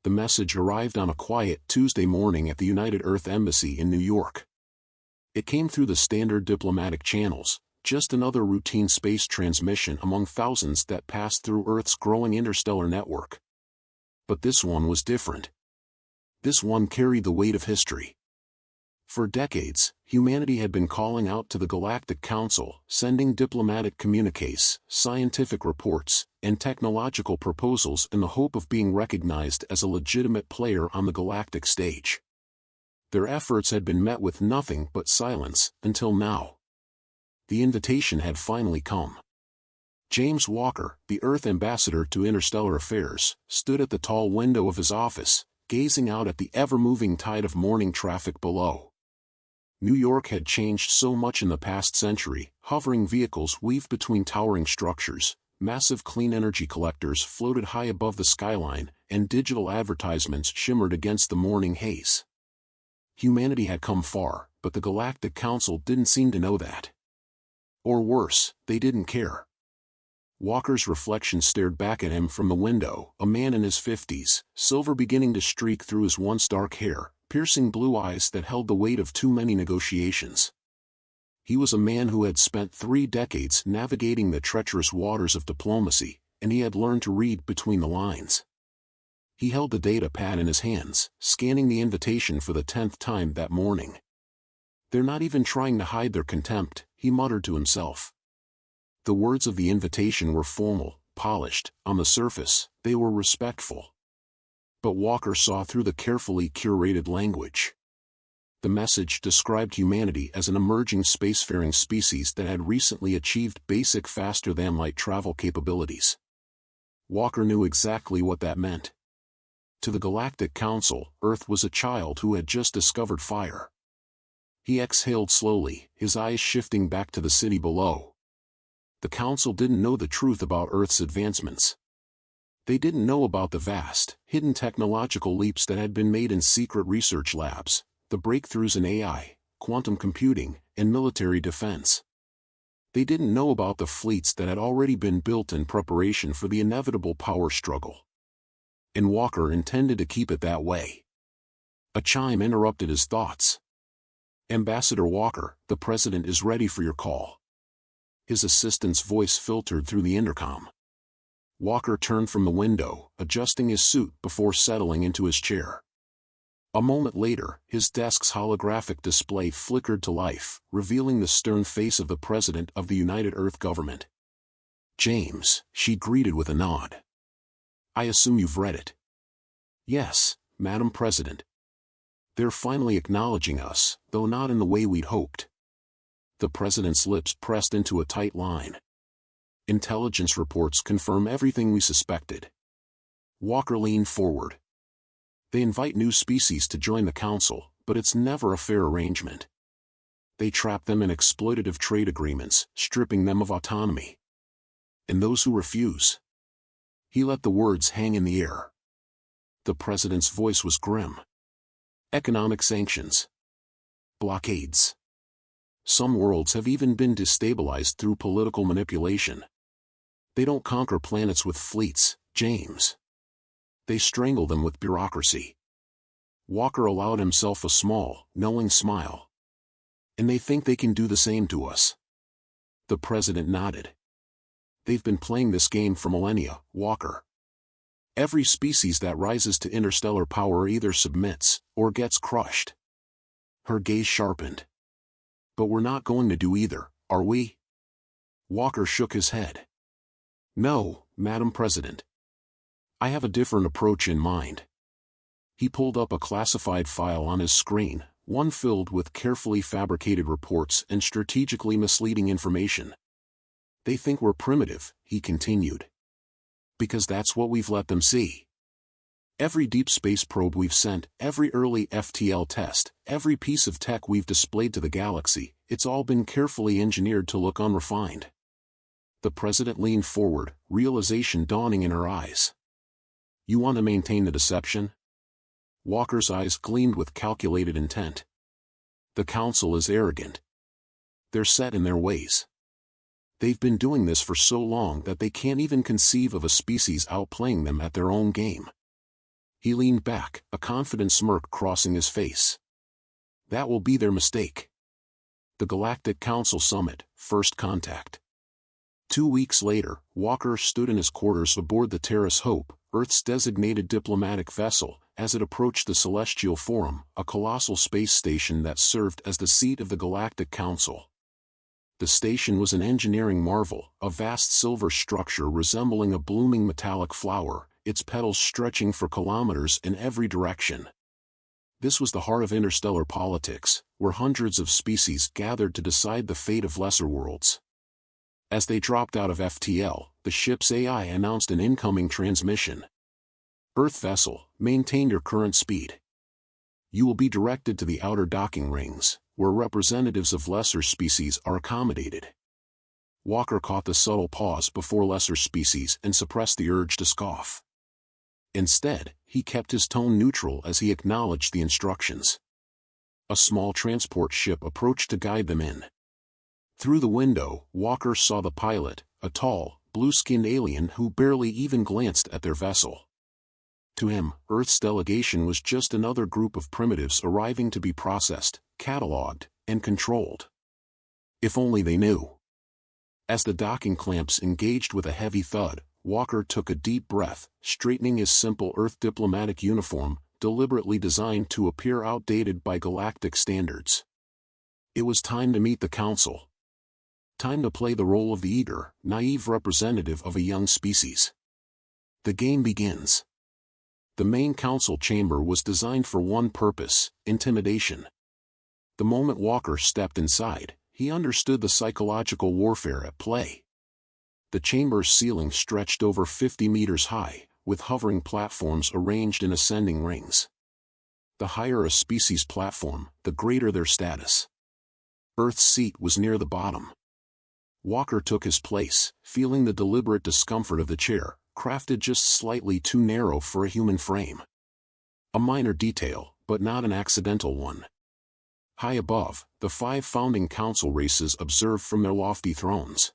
The message arrived on a quiet Tuesday morning at the United Earth Embassy in New York. It came through the standard diplomatic channels, just another routine space transmission among thousands that passed through Earth's growing interstellar network. But this one was different. This one carried the weight of history. For decades, humanity had been calling out to the Galactic Council, sending diplomatic communiques, scientific reports, and technological proposals in the hope of being recognized as a legitimate player on the galactic stage. Their efforts had been met with nothing but silence, until now. The invitation had finally come. James Walker, the Earth ambassador to Interstellar Affairs, stood at the tall window of his office, gazing out at the ever-moving tide of morning traffic below. New York had changed so much in the past century. Hovering vehicles weaved between towering structures, massive clean energy collectors floated high above the skyline, and digital advertisements shimmered against the morning haze. Humanity had come far, but the Galactic Council didn't seem to know that. Or worse, they didn't care. Walker's reflection stared back at him from the window, a man in his 50s, silver beginning to streak through his once dark hair, piercing blue eyes that held the weight of too many negotiations. He was a man who had spent 3 decades navigating the treacherous waters of diplomacy, and he had learned to read between the lines. He held the data pad in his hands, scanning the invitation for the 10th time that morning. "They're not even trying to hide their contempt," he muttered to himself. The words of the invitation were formal, polished. On the surface, they were respectful. But Walker saw through the carefully curated language. The message described humanity as an emerging spacefaring species that had recently achieved basic faster-than-light travel capabilities. Walker knew exactly what that meant. To the Galactic Council, Earth was a child who had just discovered fire. He exhaled slowly, his eyes shifting back to the city below. The Council didn't know the truth about Earth's advancements. They didn't know about the vast, hidden technological leaps that had been made in secret research labs, the breakthroughs in AI, quantum computing, and military defense. They didn't know about the fleets that had already been built in preparation for the inevitable power struggle. And Walker intended to keep it that way. A chime interrupted his thoughts. "Ambassador Walker, the President is ready for your call." His assistant's voice filtered through the intercom. Walker turned from the window, adjusting his suit before settling into his chair. A moment later, his desk's holographic display flickered to life, revealing the stern face of the President of the United Earth Government. "James," she greeted with a nod. "I assume you've read it." "Yes, Madam President." "They're finally acknowledging us, though not in the way we'd hoped." The President's lips pressed into a tight line. "Intelligence reports confirm everything we suspected." Walker leaned forward. "They invite new species to join the Council, but it's never a fair arrangement. They trap them in exploitative trade agreements, stripping them of autonomy. And those who refuse—" He let the words hang in the air. The President's voice was grim. "Economic sanctions. Blockades. Some worlds have even been destabilized through political manipulation. They don't conquer planets with fleets, James. They strangle them with bureaucracy." Walker allowed himself a small, knowing smile. "And they think they can do the same to us." The President nodded. "They've been playing this game for millennia, Walker. Every species that rises to interstellar power either submits, or gets crushed." Her gaze sharpened. "But we're not going to do either, are we?" Walker shook his head. "No, Madam President. I have a different approach in mind." He pulled up a classified file on his screen, one filled with carefully fabricated reports and strategically misleading information. "They think we're primitive," he continued. "Because that's what we've let them see. Every deep space probe we've sent, every early FTL test, every piece of tech we've displayed to the galaxy, it's all been carefully engineered to look unrefined." The President leaned forward, realization dawning in her eyes. "You want to maintain the deception?" Walker's eyes gleamed with calculated intent. "The Council is arrogant. They're set in their ways. They've been doing this for so long that they can't even conceive of a species outplaying them at their own game." He leaned back, a confident smirk crossing his face. That will be their mistake. The Galactic Council Summit, First Contact. 2 weeks later, Walker stood in his quarters aboard the Terrace Hope, Earth's designated diplomatic vessel, as it approached the Celestial Forum, a colossal space station that served as the seat of the Galactic Council. The station was an engineering marvel, a vast silver structure resembling a blooming metallic flower, its petals stretching for kilometers in every direction. This was the heart of interstellar politics, where hundreds of species gathered to decide the fate of lesser worlds. As they dropped out of FTL, the ship's AI announced an incoming transmission. Earth vessel, maintain your current speed. You will be directed to the outer docking rings, where representatives of lesser species are accommodated. Walker caught the subtle pause before lesser species and suppressed the urge to scoff. Instead, he kept his tone neutral as he acknowledged the instructions. A small transport ship approached to guide them in. Through the window, Walker saw the pilot, a tall, blue-skinned alien who barely even glanced at their vessel. To him, Earth's delegation was just another group of primitives arriving to be processed, cataloged, and controlled. If only they knew. As the docking clamps engaged with a heavy thud, Walker took a deep breath, straightening his simple Earth diplomatic uniform, deliberately designed to appear outdated by galactic standards. It was time to meet the Council. Time to play the role of the eager, naive representative of a young species. The game begins. The main council chamber was designed for one purpose: intimidation. The moment Walker stepped inside, he understood the psychological warfare at play. The chamber's ceiling stretched over 50 meters high, with hovering platforms arranged in ascending rings. The higher a species' platform, the greater their status. Earth's seat was near the bottom. Walker took his place, feeling the deliberate discomfort of the chair, crafted just slightly too narrow for a human frame. A minor detail, but not an accidental one. High above, the 5 founding council races observed from their lofty thrones.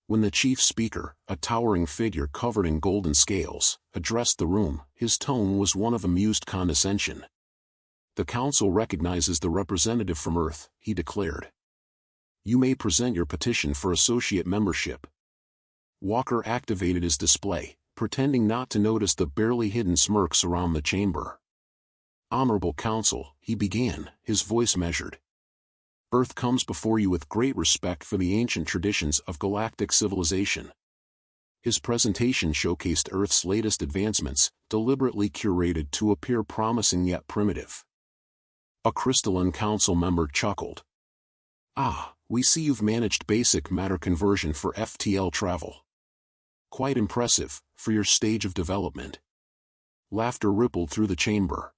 When the chief speaker, a towering figure covered in golden scales, addressed the room, his tone was one of amused condescension. The council recognizes the representative from Earth, he declared. You may present your petition for associate membership. Walker activated his display, pretending not to notice the barely hidden smirks around the chamber. Honorable Council, he began, his voice measured. Earth comes before you with great respect for the ancient traditions of galactic civilization. His presentation showcased Earth's latest advancements, deliberately curated to appear promising yet primitive. A crystalline council member chuckled. Ah, we see you've managed basic matter conversion for FTL travel. Quite impressive, for your stage of development. Laughter rippled through the chamber.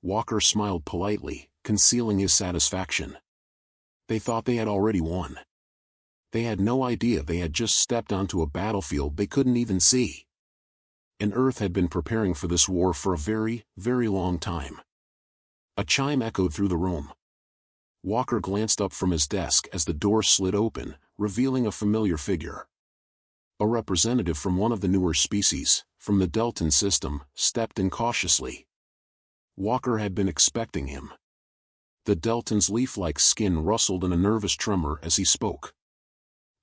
Walker smiled politely, concealing his satisfaction. They thought they had already won. They had no idea they had just stepped onto a battlefield they couldn't even see. And Earth had been preparing for this war for a very, very long time. A chime echoed through the room. Walker glanced up from his desk as the door slid open, revealing a familiar figure. A representative from one of the newer species, from the Deltan system, stepped in cautiously. Walker had been expecting him. The Deltan's leaf-like skin rustled in a nervous tremor as he spoke.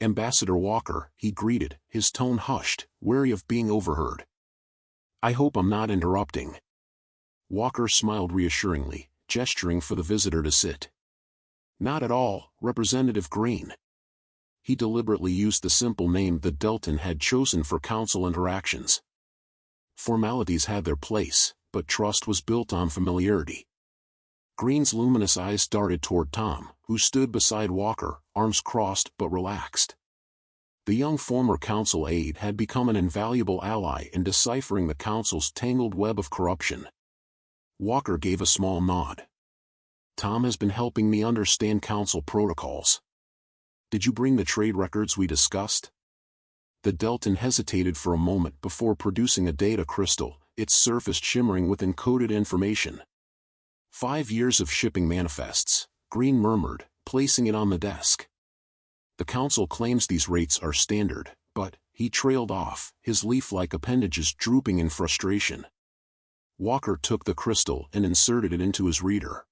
Ambassador Walker, he greeted, his tone hushed, wary of being overheard. I hope I'm not interrupting. Walker smiled reassuringly, gesturing for the visitor to sit. Not at all, Representative Green. He deliberately used the simple name the Deltan had chosen for council interactions. Formalities had their place, but trust was built on familiarity. Green's luminous eyes darted toward Tom, who stood beside Walker, arms crossed but relaxed. The young former council aide had become an invaluable ally in deciphering the council's tangled web of corruption. Walker gave a small nod. Tom has been helping me understand council protocols. Did you bring the trade records we discussed? The Deltan hesitated for a moment before producing a data crystal, its surface shimmering with encoded information. 5 years of shipping manifests, Green murmured, placing it on the desk. The council claims these rates are standard, but, he trailed off, his leaf-like appendages drooping in frustration. Walker took the crystal and inserted it into his reader.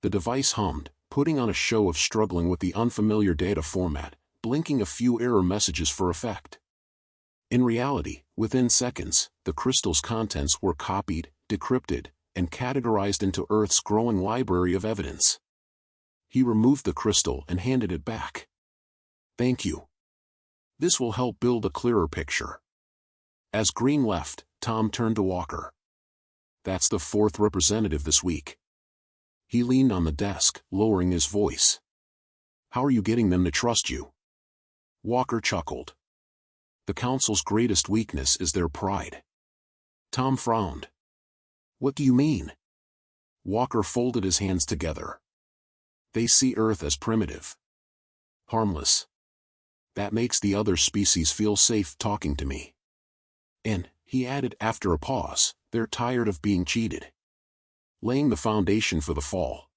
The device hummed, putting on a show of struggling with the unfamiliar data format, blinking a few error messages for effect. In reality, within seconds, the crystal's contents were copied, decrypted, and categorized into Earth's growing library of evidence. He removed the crystal and handed it back. "Thank you. This will help build a clearer picture." As Green left, Tom turned to Walker. "That's the fourth representative this week." He leaned on the desk, lowering his voice. "How are you getting them to trust you?" Walker chuckled. "The Council's greatest weakness is their pride." Tom frowned. "What do you mean?" Walker folded his hands together. "They see Earth as primitive. Harmless. That makes the other species feel safe talking to me. And," he added after a pause, "they're tired of being cheated." Laying the foundation for the fall.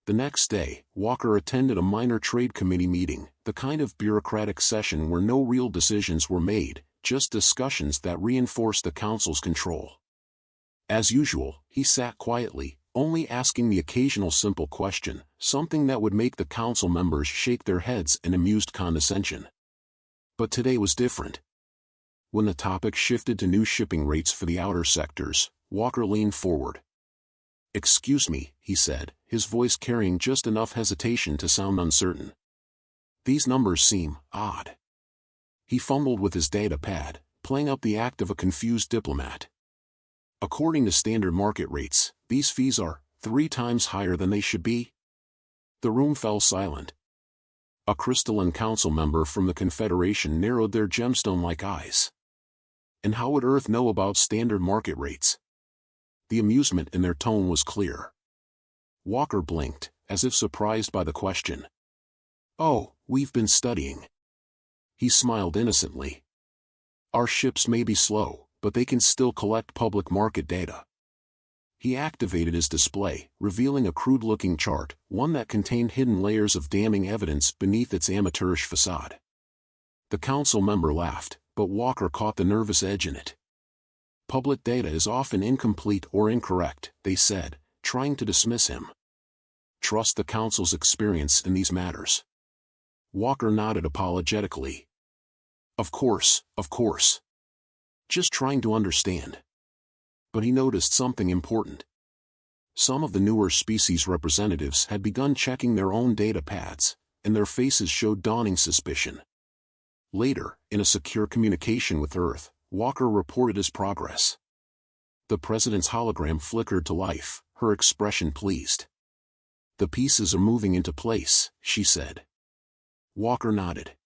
The next day, Walker attended a minor trade committee meeting, the kind of bureaucratic session where no real decisions were made, just discussions that reinforced the Council's control. As usual, he sat quietly, only asking the occasional simple question, something that would make the Council members shake their heads in amused condescension. But today was different. When the topic shifted to new shipping rates for the outer sectors, Walker leaned forward. "Excuse me," he said, his voice carrying just enough hesitation to sound uncertain. "These numbers seem odd." He fumbled with his data pad, playing up the act of a confused diplomat. "According to standard market rates, these fees are 3 times higher than they should be." The room fell silent. A crystalline council member from the Confederation narrowed their gemstone-like eyes. And how would Earth know about standard market rates? The amusement in their tone was clear. Walker blinked, as if surprised by the question. "Oh, we've been studying." He smiled innocently. "Our ships may be slow, but they can still collect public market data." He activated his display, revealing a crude-looking chart, one that contained hidden layers of damning evidence beneath its amateurish facade. The council member laughed, but Walker caught the nervous edge in it. "Public data is often incomplete or incorrect," they said, trying to dismiss him. "Trust the Council's experience in these matters." Walker nodded apologetically. Of course. Just trying to understand." But he noticed something important. Some of the newer species representatives had begun checking their own data pads, and their faces showed dawning suspicion. Later, in a secure communication with Earth, Walker reported his progress. The president's hologram flickered to life, her expression pleased. "The pieces are moving into place," she said. Walker nodded.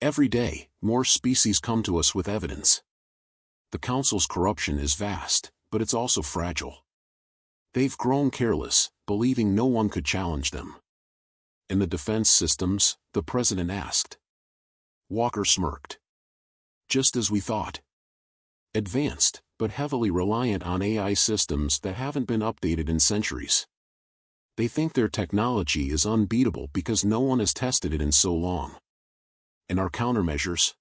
"Every day, more species come to us with evidence. The Council's corruption is vast, but it's also fragile. They've grown careless, believing no one could challenge them." "And the defense systems?" the president asked. Walker smirked. "Just as we thought. Advanced, but heavily reliant on AI systems that haven't been updated in centuries. They think their technology is unbeatable because no one has tested it in so long." "And our countermeasures?"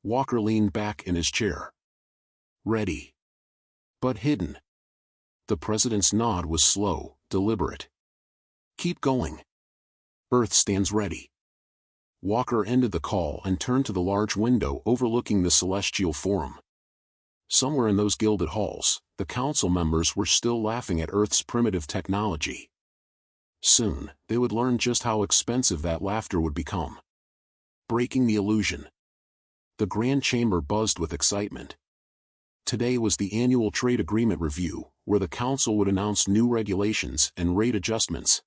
Walker leaned back in his chair. "Ready. But hidden." The president's nod was slow, deliberate. "Keep going. Earth stands ready." Walker ended the call and turned to the large window overlooking the Celestial Forum. Somewhere in those gilded halls, the council members were still laughing at Earth's primitive technology. Soon, they would learn just how expensive that laughter would become. Breaking the illusion. The Grand Chamber buzzed with excitement. Today was the annual Trade Agreement Review, where the Council would announce new regulations and rate adjustments.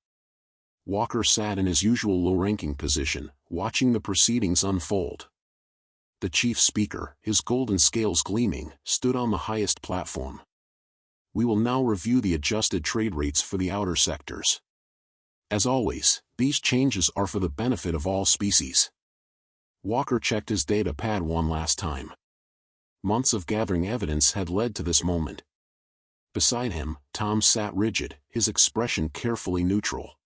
Walker sat in his usual low-ranking position, watching the proceedings unfold. The chief speaker, his golden scales gleaming, stood on the highest platform. "We will now review the adjusted trade rates for the outer sectors. As always, these changes are for the benefit of all species." Walker checked his data pad one last time. Months of gathering evidence had led to this moment. Beside him, Tom sat rigid, his expression carefully neutral.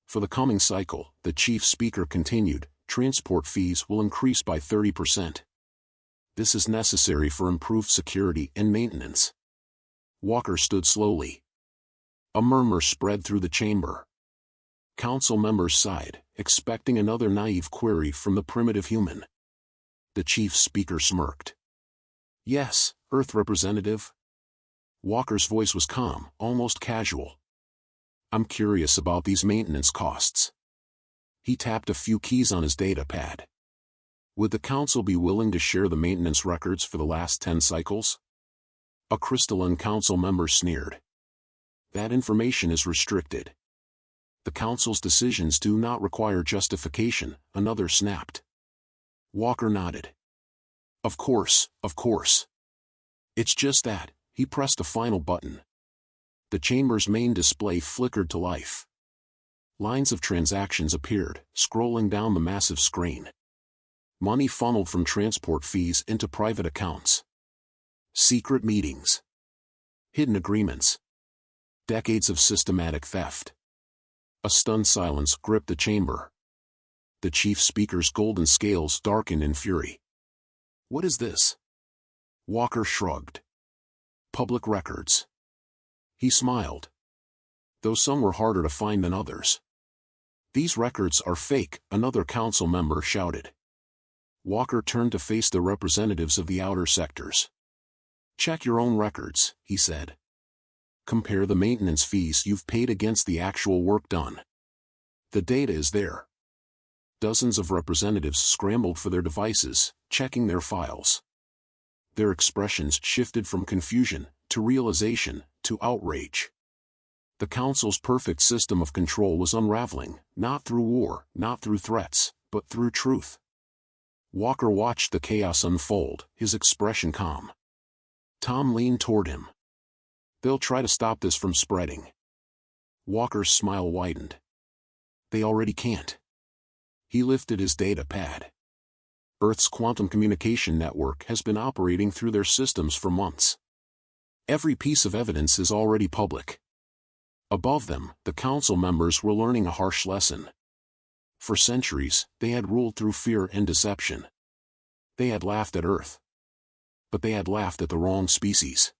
"For the coming cycle," the chief speaker continued, "transport fees will increase by 30%. This is necessary for improved security and maintenance. Walker stood slowly. A murmur spread through the chamber. Council members sighed, expecting another naive query from the primitive human. The chief speaker smirked. "Yes, Earth representative." Walker's voice was calm, almost casual. "I'm curious about these maintenance costs." He tapped a few keys on his data pad. "Would the council be willing to share the maintenance records for the last 10 cycles? A crystalline council member sneered. "That information is restricted. The council's decisions do not require justification," another snapped. Walker nodded. Of course. It's just that," he pressed a final button. The chamber's main display flickered to life. Lines of transactions appeared, scrolling down the massive screen. Money funneled from transport fees into private accounts. Secret meetings. Hidden agreements. Decades of systematic theft. A stunned silence gripped the chamber. The chief speaker's golden scales darkened in fury. "What is this?" Walker shrugged. "Public records." He smiled. Though some were harder to find than others. "These records are fake," another council member shouted. Walker turned to face the representatives of the outer sectors. "Check your own records," he said. "Compare the maintenance fees you've paid against the actual work done. The data is there." Dozens of representatives scrambled for their devices, checking their files. Their expressions shifted from confusion, to realization, to outrage. The council's perfect system of control was unraveling, not through war, not through threats, but through truth. Walker watched the chaos unfold, his expression calm. Tom leaned toward him. "They'll try to stop this from spreading." Walker's smile widened. "They already can't." He lifted his data pad. Earth's quantum communication network has been operating through their systems for months. Every piece of evidence is already public. Above them, the council members were learning a harsh lesson. For centuries, they had ruled through fear and deception. They had laughed at Earth. But they had laughed at the wrong species.